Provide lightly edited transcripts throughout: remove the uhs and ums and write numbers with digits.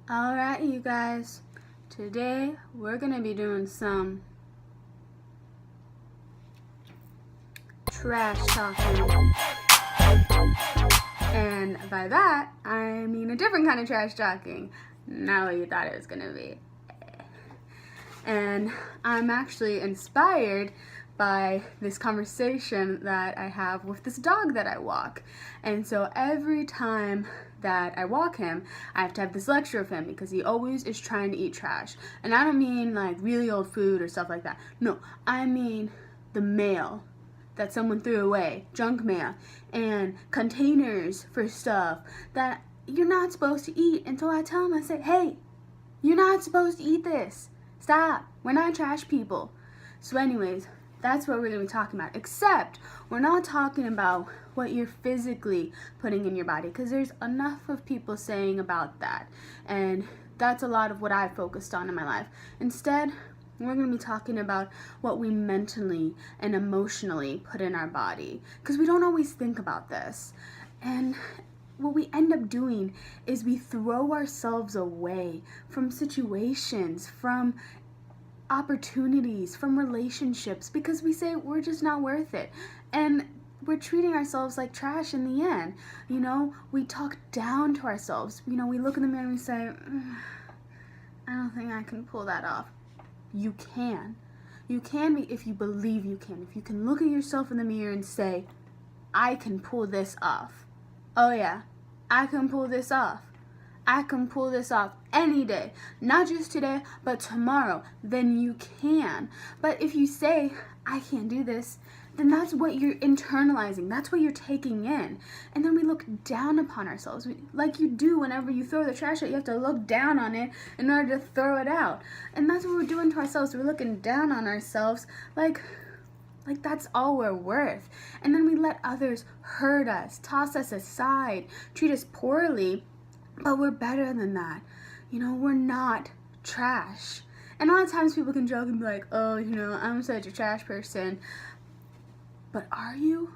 Alright, you guys, today we're gonna be doing some trash talking. And by that, I mean a different kind of trash talking, not what you thought it was gonna be. And I'm actually inspired by this conversation that I have with this dog that I walk. And so every time that I walk him, I have to have this lecture of him because he always is trying to eat trash. And I don't mean like really old food or stuff like that. No, I mean the mail that someone threw away, junk mail, and containers for stuff that you're not supposed to eat. And so I tell him, I say, hey, you're not supposed to eat this. Stop. We're not trash people. So anyways, that's what we're going to be talking about. Except we're not talking about what you're physically putting in your body, because there's enough of people saying about that. And that's a lot of what I focused on in my life. Instead, we're going to be talking about what we mentally and emotionally put in our body, because we don't always think about this. And what we end up doing is we throw ourselves away from situations, from opportunities, from relationships, because we say we're just not worth it. And we're treating ourselves like trash in the end. You know, we talk down to ourselves. You know, we look in the mirror and we say, I don't think I can pull that off. You can. You can be if you believe you can. If you can look at yourself in the mirror and say, I can pull this off. Oh yeah, I can pull this off. I can pull this off any day. Not just today, but tomorrow. Then you can. But if you say, I can't do this, then that's what you're internalizing. That's what you're taking in. And then we look down upon ourselves. Like you do whenever you throw the trash out, you have to look down on it in order to throw it out. And that's what we're doing to ourselves. We're looking down on ourselves like that's all we're worth. And then we let others hurt us, toss us aside, treat us poorly. But we're better than that. You know, we're not trash. And a lot of times people can joke and be like, oh, you know, I'm such a trash person. But are you?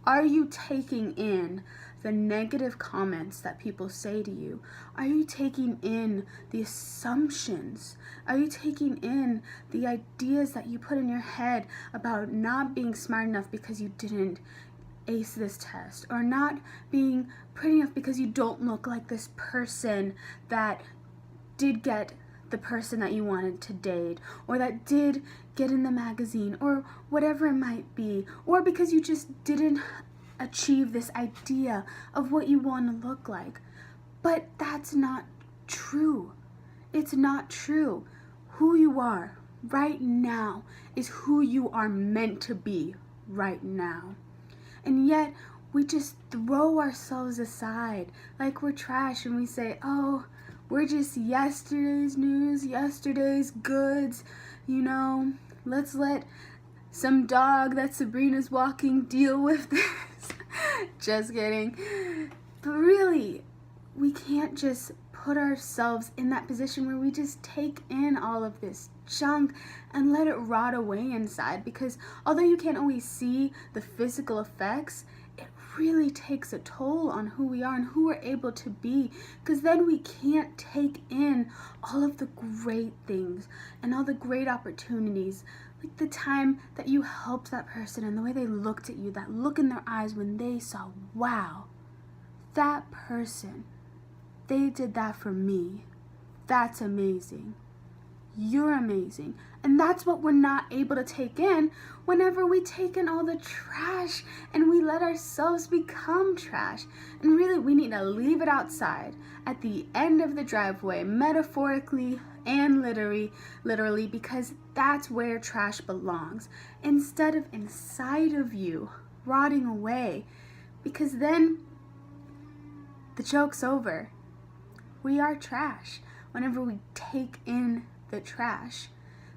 Are you taking in the negative comments that people say to you? Are you taking in the assumptions? Are you taking in the ideas that you put in your head about not being smart enough because you didn't ace this test, or not being pretty enough because you don't look like this person that did get the person that you wanted to date, or that did get in the magazine, or whatever it might be, or because you just didn't achieve this idea of what you want to look like. But that's not true. It's not true. Who you are right now is who you are meant to be right now. And yet, we just throw ourselves aside like we're trash, and we say, oh, we're just yesterday's news, yesterday's goods, you know, let's let some dog that Sabrina's walking deal with this. Just kidding. But really, we can't just put ourselves in that position where we just take in all of this junk and let it rot away inside, because although you can't always see the physical effects, it really takes a toll on who we are and who we're able to be, because then we can't take in all of the great things and all the great opportunities, like the time that you helped that person and the way they looked at you, that look in their eyes when they saw, wow, that person, they did that for me. That's amazing. You're amazing. And that's what we're not able to take in whenever we take in all the trash and we let ourselves become trash. And really, we need to leave it outside at the end of the driveway, metaphorically and literally, because that's where trash belongs, instead of inside of you, rotting away, because then the joke's over. We are trash whenever we take in the trash,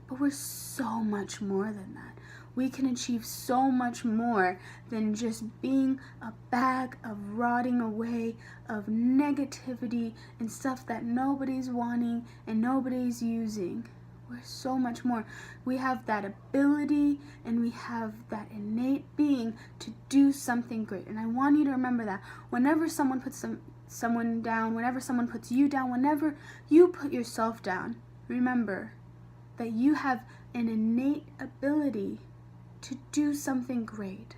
but we're so much more than that. We can achieve so much more than just being a bag of rotting away of negativity and stuff that nobody's wanting and nobody's using. We're so much more. We have that ability and we have that innate being to do something great. And I want you to remember that whenever someone puts someone down, whenever someone puts you down, whenever you put yourself down, remember that you have an innate ability to do something great.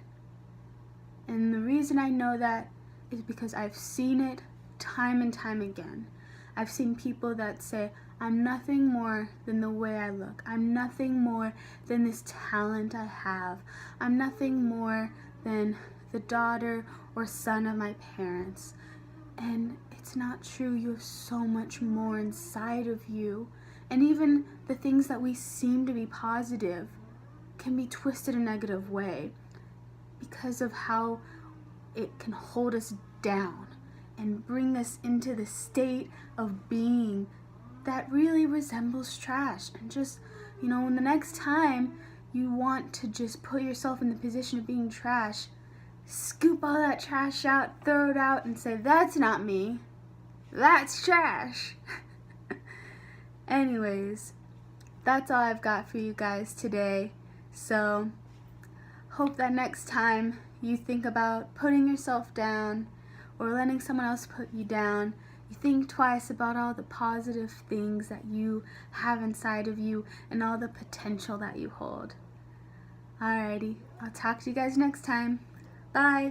And the reason I know that is because I've seen it time and time again. I've seen people that say, I'm nothing more than the way I look. I'm nothing more than this talent I have. I'm nothing more than the daughter or son of my parents. And it's not true. You have so much more inside of you. And even the things that we seem to be positive can be twisted a negative way because of how it can hold us down and bring us into the state of being that really resembles trash. And just, when the next time you want to just put yourself in the position of being trash, scoop all that trash out, throw it out, and say, that's not me. That's trash. Anyways, that's all I've got for you guys today. So, hope that next time you think about putting yourself down or letting someone else put you down, you think twice about all the positive things that you have inside of you and all the potential that you hold. Alrighty, I'll talk to you guys next time. Bye.